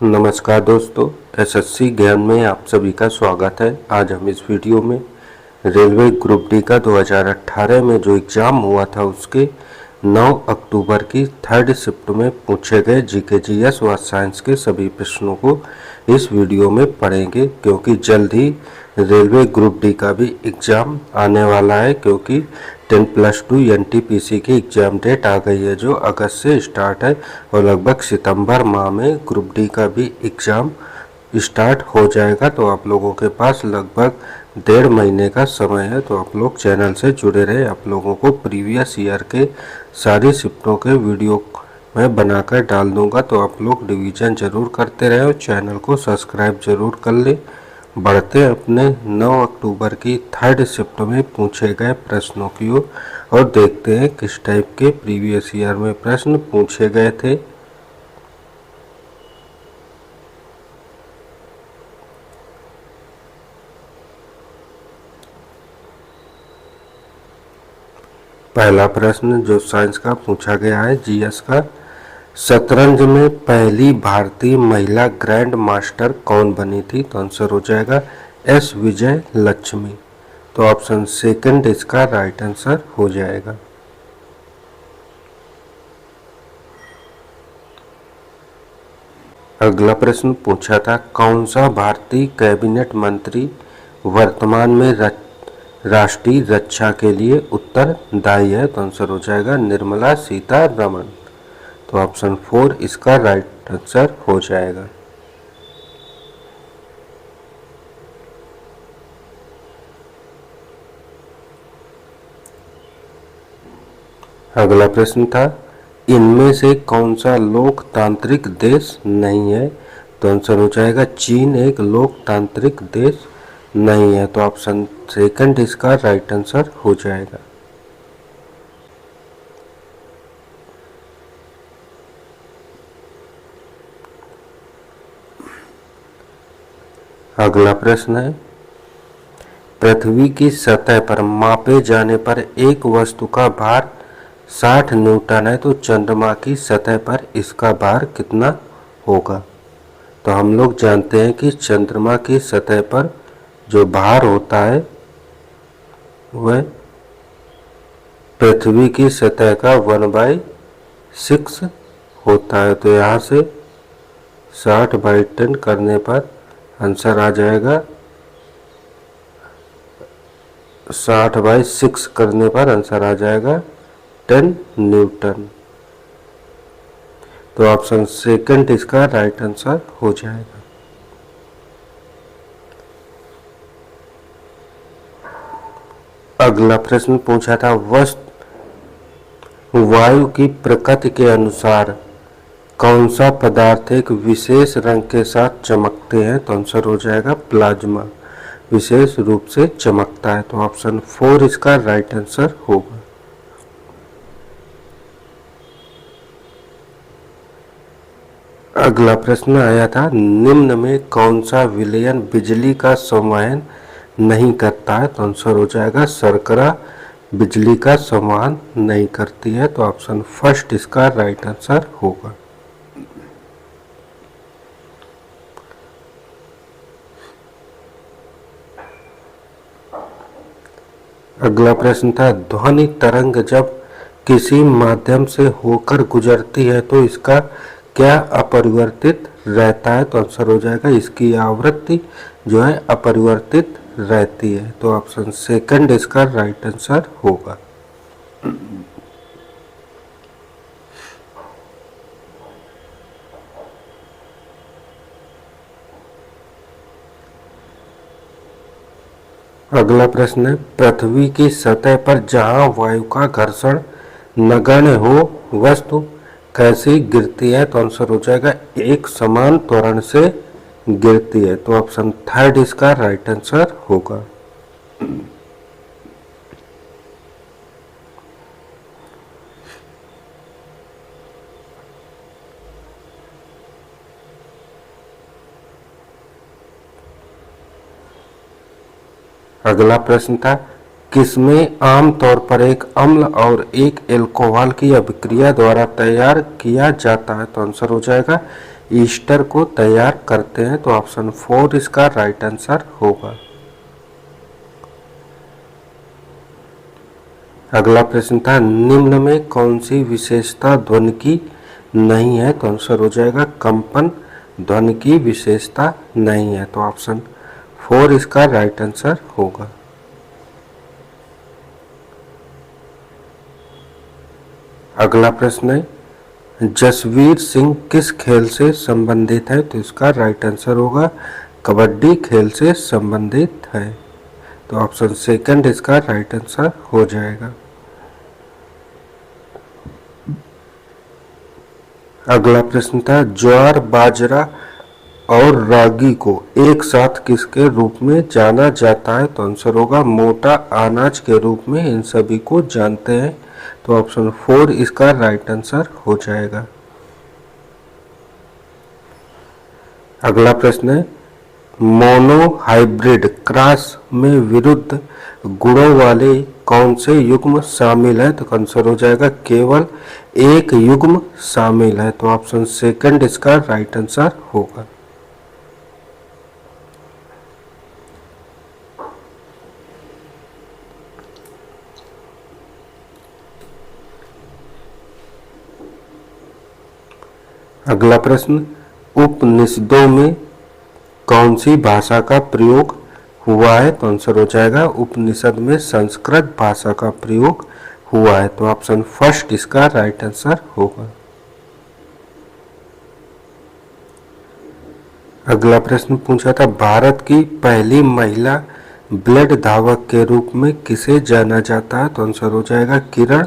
नमस्कार दोस्तों, एसएससी ज्ञान में आप सभी का स्वागत है। आज हम इस वीडियो में रेलवे ग्रुप डी का 2018 में जो एग्ज़ाम हुआ था उसके 9 अक्टूबर की थर्ड शिफ्ट में पूछे गए जीके जीएस व साइंस के सभी प्रश्नों को इस वीडियो में पढ़ेंगे, क्योंकि जल्द ही रेलवे ग्रुप डी का भी एग्ज़ाम आने वाला है। क्योंकि 10+2 एनटीपीसी की एग्ज़ाम डेट आ गई है, जो अगस्त से स्टार्ट है और लगभग सितंबर माह में ग्रुप डी का भी एग्ज़ाम स्टार्ट हो जाएगा। तो आप लोगों के पास लगभग 1.5 महीने का समय है। तो आप लोग चैनल से जुड़े रहे। आप लोगों को प्रीवियस ईयर के सारी शिफ्टों के वीडियो मैं बनाकर डाल दूंगा, तो आप लोग रिवीजन ज़रूर करते रहे और चैनल को सब्सक्राइब ज़रूर कर लें। बढ़ते अपने 9 अक्टूबर की थर्ड शिफ्ट में पूछे गए प्रश्नों की ओर और देखते हैं किस टाइप के प्रीवियस ईयर में प्रश्न पूछे गए थे। पहला प्रश्न जो साइंस का पूछा गया है, जीएस का, शतरंज में पहली भारतीय महिला ग्रैंड मास्टर कौन बनी थी? तो आंसर हो जाएगा एस विजय लक्ष्मी। तो ऑप्शन सेकंड इसका राइट आंसर हो जाएगा। अगला प्रश्न पूछा था, कौन सा भारतीय कैबिनेट मंत्री वर्तमान में राष्ट्रीय रक्षा के लिए उत्तरदायी है? तो आंसर हो जाएगा निर्मला सीतारमण। तो ऑप्शन 4 इसका राइट आंसर हो जाएगा। अगला प्रश्न था, इनमें से कौन सा लोकतांत्रिक देश नहीं है? तो आंसर हो जाएगा चीन एक लोकतांत्रिक देश नहीं है। तो ऑप्शन सेकंड इसका राइट आंसर हो जाएगा। अगला प्रश्न है, पृथ्वी की सतह पर मापे जाने पर एक वस्तु का भार 60 न्यूटन है, तो चंद्रमा की सतह पर इसका भार कितना होगा? तो हम लोग जानते हैं कि चंद्रमा की सतह पर जो भार होता है वह पृथ्वी की सतह का 1/6 होता है। तो यहाँ से 60/10 करने पर आंसर आ जाएगा 60/6 करने पर आंसर आ जाएगा 10 न्यूटन। तो ऑप्शन सेकंड इसका राइट आंसर हो जाएगा। अगला प्रश्न पूछा था, वायु की प्रकृति के अनुसार कौन सा पदार्थ एक विशेष रंग के साथ चमकते हैं? तो आंसर हो जाएगा प्लाज्मा, विशेष रूप से चमकता है। तो ऑप्शन 4 इसका राइट आंसर होगा। अगला प्रश्न आया था, निम्न में कौन सा विलयन बिजली का संवहन नहीं करता है? तो आंसर हो जाएगा शर्करा बिजली का संवहन नहीं करती है। तो ऑप्शन फर्स्ट इसका राइट आंसर होगा। अगला प्रश्न था, ध्वनि तरंग जब किसी माध्यम से होकर गुजरती है तो इसका क्या अपरिवर्तित रहता है? तो आंसर हो जाएगा इसकी आवृत्ति जो है अपरिवर्तित रहती है। तो ऑप्शन सेकंड इसका राइट आंसर होगा। अगला प्रश्न है, पृथ्वी की सतह पर जहां वायु का घर्षण नगण्य हो वस्तु कैसी गिरती है? तो आंसर हो जाएगा एक समान त्वरण से गिरती है। तो ऑप्शन थर्ड इसका राइट आंसर होगा। अगला प्रश्न था, किसमें आमतौर पर एक अम्ल और एक एल्कोहल की अभिक्रिया द्वारा तैयार किया जाता है? तो आंसर हो जाएगा ईस्टर को तैयार करते हैं? तो ऑप्शन 4 इसका राइट आंसर होगा। अगला प्रश्न था, निम्न में कौन सी विशेषता ध्वनि की नहीं है? तो आंसर हो जाएगा कंपन ध्वनि की विशेषता नहीं है। तो ऑप्शन 4 इसका राइट आंसर होगा। अगला प्रश्न है, जसवीर सिंह किस खेल से संबंधित है? तो इसका राइट आंसर होगा कबड्डी खेल से संबंधित है। तो ऑप्शन 2 इसका राइट आंसर हो जाएगा। अगला प्रश्न था, ज्वार, बाजरा और रागी को एक साथ किसके रूप में जाना जाता है? तो आंसर होगा मोटा अनाज के रूप में इन सभी को जानते हैं। तो ऑप्शन 4 इसका राइट आंसर हो जाएगा। अगला प्रश्न है, मोनो हाइब्रिड क्रॉस में विरुद्ध गुणों वाले कौन से युग्म शामिल है? तो आंसर हो जाएगा केवल एक युग्म शामिल है। तो ऑप्शन 2 इसका राइट आंसर होगा। अगला प्रश्न, उपनिषदों में कौन सी भाषा का प्रयोग हुआ है? तो आंसर हो जाएगा उपनिषद में संस्कृत भाषा का प्रयोग हुआ है। तो ऑप्शन 1 इसका राइट आंसर होगा। अगला प्रश्न पूछा था, भारत की पहली महिला ब्लेड धावक के रूप में किसे जाना जाता है? तो आंसर हो जाएगा किरण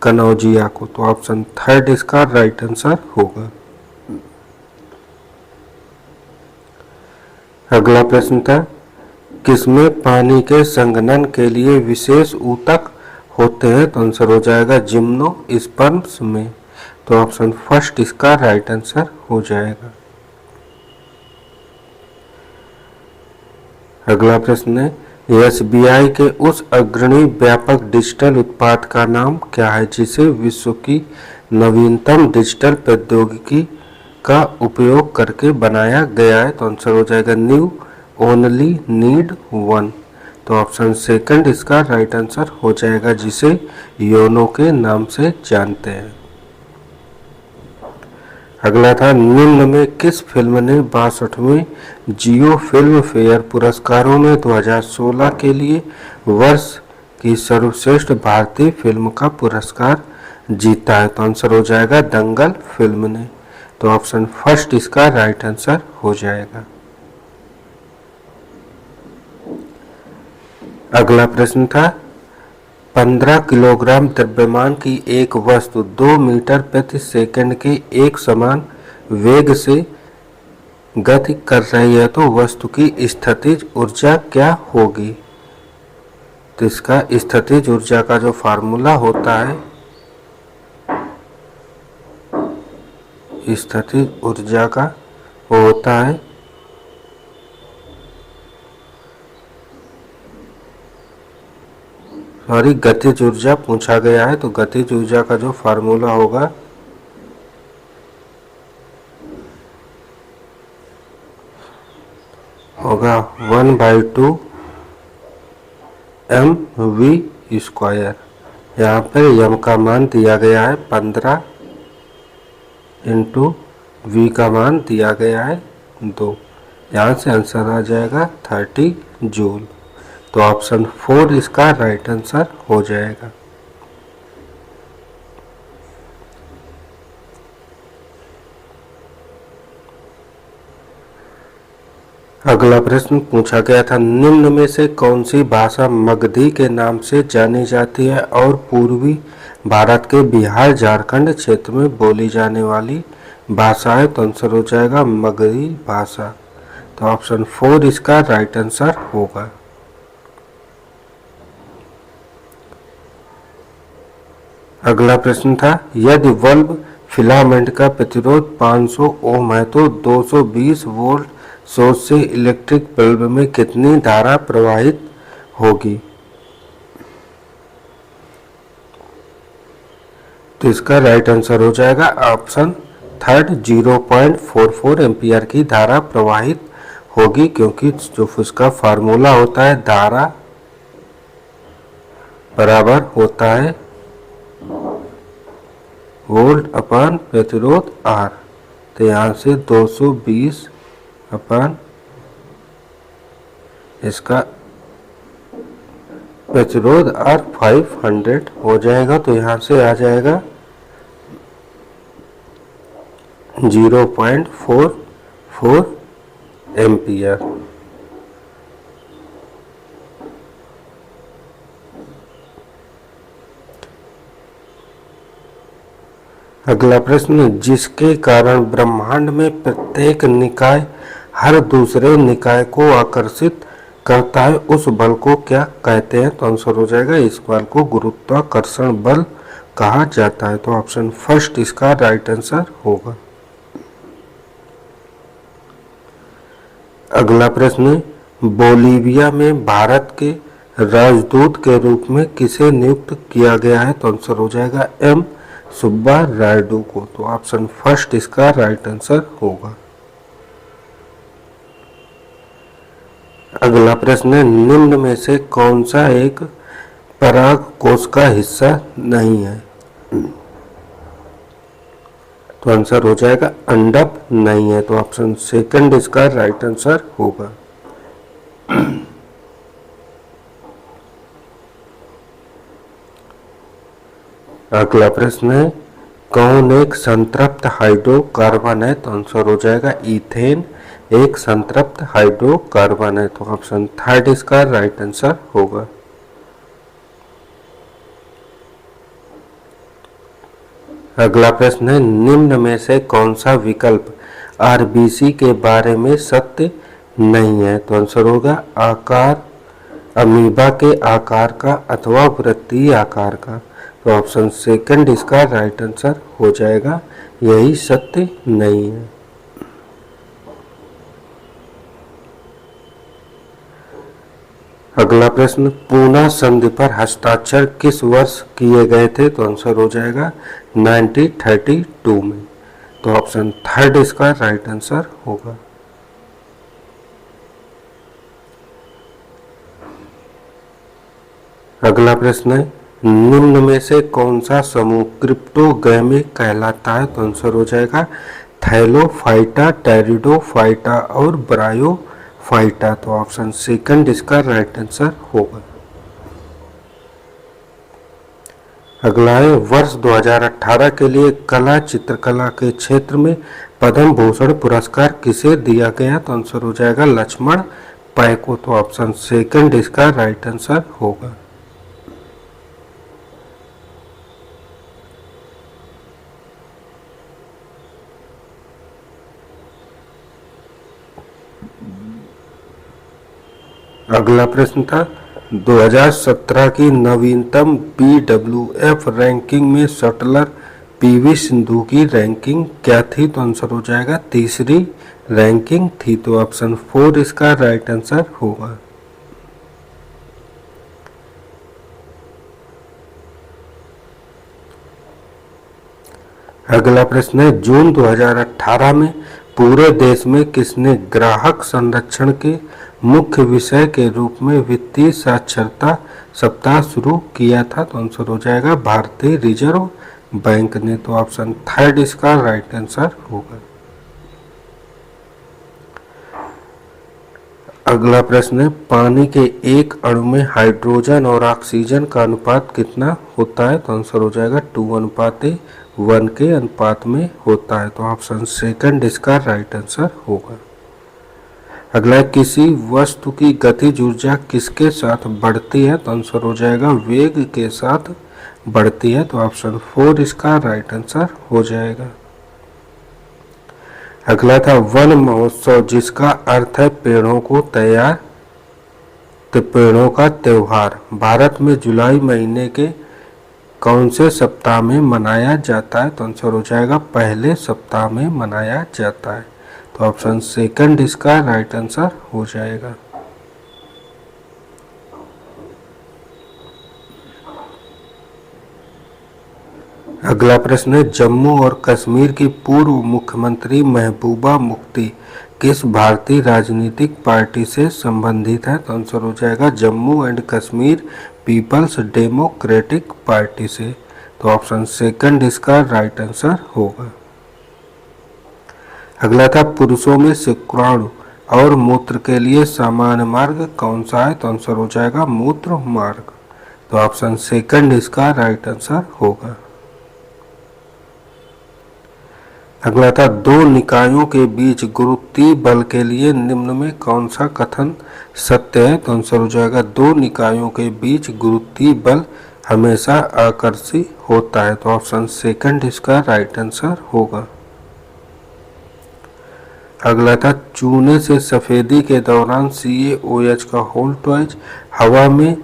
कनौजिया को। तो ऑप्शन 3 इसका राइट आंसर होगा। अगला प्रश्न था, किसमें पानी के संघनन के लिए विशेष ऊतक होते हैं? तो आंसर हो जाएगा जिम्नोस्पर्म्स में। तो ऑप्शन 1 इसका राइट आंसर हो जाएगा। अगला प्रश्न है, एसबीआई के उस अग्रणी व्यापक डिजिटल उत्पाद का नाम क्या है जिसे विश्व की नवीनतम डिजिटल प्रौद्योगिकी का उपयोग करके बनाया गया है? तो आंसर हो जाएगा न्यू ओनली नीड वन। तो ऑप्शन 2 इसका राइट आंसर हो जाएगा, जिसे योनो के नाम से जानते हैं। अगला था, निम्न में किस फिल्म ने 62वें जियो फिल्म फेयर पुरस्कारों में 2016 के लिए वर्ष की सर्वश्रेष्ठ भारतीय फिल्म का पुरस्कार जीता है? तो आंसर हो जाएगा दंगल फिल्म ने। तो ऑप्शन 1 इसका राइट आंसर हो जाएगा। अगला प्रश्न था, 15 किलोग्राम द्रव्यमान की एक वस्तु 2 मीटर प्रति सेकंड के एक समान वेग से गति कर रही है, तो वस्तु की स्थितिज ऊर्जा क्या होगी? तो इसका स्थितिज ऊर्जा का जो फार्मूला होता है, स्थितिज ऊर्जा का वो होता है गतिज ऊर्जा पूछा गया है। तो गतिज ऊर्जा का जो फार्मूला होगा होगा 1/2 mv²। यहाँ पर m का मान दिया गया है 15 इंटू v का मान दिया गया है 2। यहाँ से आंसर आ जाएगा 30 जूल। तो ऑप्शन 4 इसका राइट आंसर हो जाएगा। अगला प्रश्न पूछा गया था, निम्न में से कौन सी भाषा मगधी के नाम से जानी जाती है और पूर्वी भारत के बिहार झारखंड क्षेत्र में बोली जाने वाली भाषा है? तो आंसर हो जाएगा मगधी भाषा। तो ऑप्शन 4 इसका राइट आंसर होगा। अगला प्रश्न था, यदि बल्ब फिलामेंट का प्रतिरोध 500 ओम है तो 220 वोल्ट सोर्स से इलेक्ट्रिक बल्ब में कितनी धारा प्रवाहित होगी? तो इसका राइट आंसर हो जाएगा ऑप्शन थर्ड 0.44 एम्पियर की धारा प्रवाहित होगी, क्योंकि जो उसका फार्मूला होता है धारा बराबर होता है वोल्ट अपन प्रतिरोध R। तो यहाँ से 220 अपन इसका प्रतिरोध R 500 हो जाएगा। तो यहाँ से आ जाएगा 0.44 एम्पियर। अगला प्रश्न, जिसके कारण ब्रह्मांड में प्रत्येक निकाय हर दूसरे निकाय को आकर्षित करता है, उस बल को क्या कहते हैं? तो आंसर हो जाएगा इस बल को गुरुत्वाकर्षण बल कहा जाता है। तो ऑप्शन फर्स्ट इसका राइट आंसर होगा। अगला प्रश्न, बोलीविया में भारत के राजदूत के रूप में किसे नियुक्त किया गया है? तो आंसर हो जाएगा एम सुब्बा रायडू को। तो ऑप्शन फर्स्ट इसका राइट आंसर होगा। अगला प्रश्न है, निम्न में से कौन सा एक परागकोश का हिस्सा नहीं है? तो आंसर हो जाएगा अंडक नहीं है। तो ऑप्शन सेकंड इसका राइट आंसर होगा। अगला प्रश्न है, कौन एक संतृप्त हाइड्रोकार्बन है? तो आंसर हो जाएगा इथेन एक संतृप्त हाइड्रोकार्बन है। तो ऑप्शन थर्ड इसका राइट आंसर होगा। अगला प्रश्न है, निम्न में से कौन सा विकल्प आरबीसी के बारे में सत्य नहीं है? तो आंसर होगा आकार, अमीबा के आकार का अथवा वृत्तीय आकार का। तो ऑप्शन सेकंड इसका राइट आंसर हो जाएगा, यही सत्य नहीं है। अगला प्रश्न, पूना संधि पर हस्ताक्षर किस वर्ष किए गए थे? तो आंसर हो जाएगा 1932 में। तो ऑप्शन थर्ड इसका राइट आंसर होगा। अगला प्रश्न है, निम्न में से कौन सा समूह क्रिप्टोगैमिक कहलाता है? तो आंसर हो जाएगा थैलोफाइटा, टेरिडोफाइटा और ब्रायोफाइटा। तो ऑप्शन सेकंड इसका राइट आंसर होगा। अगला है, वर्ष 2018 के लिए कला चित्रकला के क्षेत्र में पद्म भूषण पुरस्कार किसे दिया गया? तो आंसर हो जाएगा लक्ष्मण पै को। तो ऑप्शन सेकंड इसका राइट आंसर होगा। अगला प्रश्न था, 2017 की नवीनतम BWF रैंकिंग में शटलर पीवी सिंधु की रैंकिंग क्या थी? तो आंसर हो जाएगा तीसरी रैंकिंग थी। तो ऑप्शन फोर इसका राइट आंसर होगा। अगला प्रश्न है, जून 2018 में पूरे देश में किसने ग्राहक संरक्षण के मुख्य विषय के रूप में वित्तीय साक्षरता सप्ताह शुरू किया था? तो आंसर हो जाएगा भारतीय रिजर्व बैंक ने। तो ऑप्शन थर्ड इसका राइट आंसर होगा। अगला प्रश्न है, पानी के एक अणु में हाइड्रोजन और ऑक्सीजन का अनुपात कितना होता है? तो आंसर हो जाएगा 2:1 के अनुपात में होता है। तो ऑप्शन सेकंड इसका राइट आंसर होगा। अगला, किसी वस्तु की गतिज ऊर्जा किसके साथ बढ़ती है? तो आंसर हो जाएगा वेग के साथ बढ़ती है। तो ऑप्शन फोर इसका राइट आंसर हो जाएगा। अगला था, वन महोत्सव जिसका अर्थ है पेड़ों को तैयार, तो पेड़ों का त्योहार भारत में जुलाई महीने के कौन से सप्ताह में मनाया जाता है? तो आंसर हो जाएगा पहले सप्ताह में मनाया जाता है। तो ऑप्शन सेकंड इसका राइट आंसर हो जाएगा। अगला प्रश्न है, जम्मू और कश्मीर की पूर्व मुख्यमंत्री महबूबा मुफ्ती किस भारतीय राजनीतिक पार्टी से संबंधित है? तो आंसर हो जाएगा जम्मू एंड कश्मीर पीपल्स डेमोक्रेटिक पार्टी से। तो ऑप्शन सेकंड इसका राइट आंसर होगा। अगला था, पुरुषों में शुक्राणु और मूत्र के लिए सामान्य मार्ग कौन सा है? तो आंसर हो जाएगा मूत्र मार्ग। तो ऑप्शन सेकंड इसका राइट आंसर होगा। अगला था, दो निकायों के बीच गुरुत्वीय बल के लिए निम्न में कौन सा कथन सत्य है? तो आंसर हो जाएगा दो निकायों के बीच गुरुत्वीय बल हमेशा आकर्षी होता है। तो ऑप्शन सेकंड इसका राइट आंसर होगा। अगला था, चूने से सफेदी के दौरान CaOH का होल्टवाइज हवा में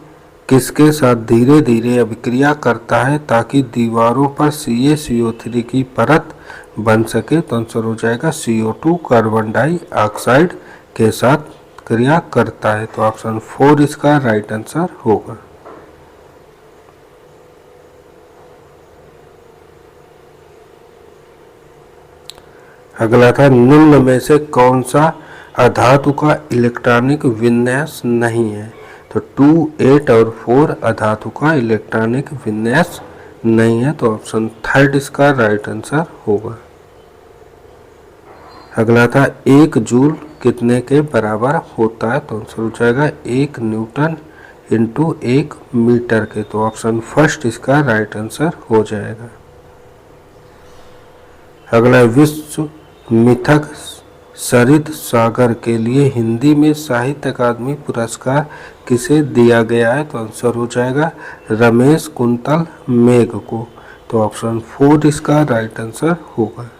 किसके साथ धीरे धीरे अभिक्रिया करता है ताकि दीवारों पर CaCO3 की परत बन सके? तो आंसर हो जाएगा CO2 कार्बन डाइऑक्साइड के साथ क्रिया करता है। तो ऑप्शन 4 इसका राइट आंसर होगा। अगला था, निम्न में से कौन सा अधातु का इलेक्ट्रॉनिक विन्यास नहीं है? तो 2, 8 और 4 अधातु का इलेक्ट्रॉनिक विन्यास नहीं है। तो ऑप्शन थर्ड इसका राइट आंसर होगा। अगला था, 1 जूल कितने के बराबर होता है? तो आंसर हो जाएगा 1 न्यूटन इंटू 1 मीटर के। तो ऑप्शन फर्स्ट इसका राइट आंसर हो जाएगा। अगला, विश्व मिथक सरित सागर के लिए हिंदी में साहित्य अकादमी पुरस्कार किसे दिया गया है? तो आंसर हो जाएगा रमेश कुंतल मेघ को। तो ऑप्शन 4 इसका राइट आंसर होगा।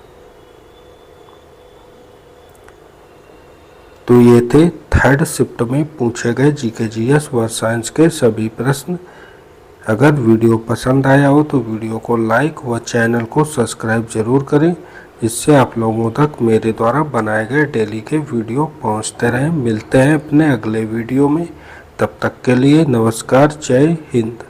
तो ये थे थर्ड शिफ्ट में पूछे गए जीके जीएस व साइंस के सभी प्रश्न। अगर वीडियो पसंद आया हो तो वीडियो को लाइक व चैनल को सब्सक्राइब जरूर करें, जिससे आप लोगों तक मेरे द्वारा बनाए गए डेली के वीडियो पहुंचते रहें। मिलते हैं अपने अगले वीडियो में, तब तक के लिए नमस्कार, जय हिंद।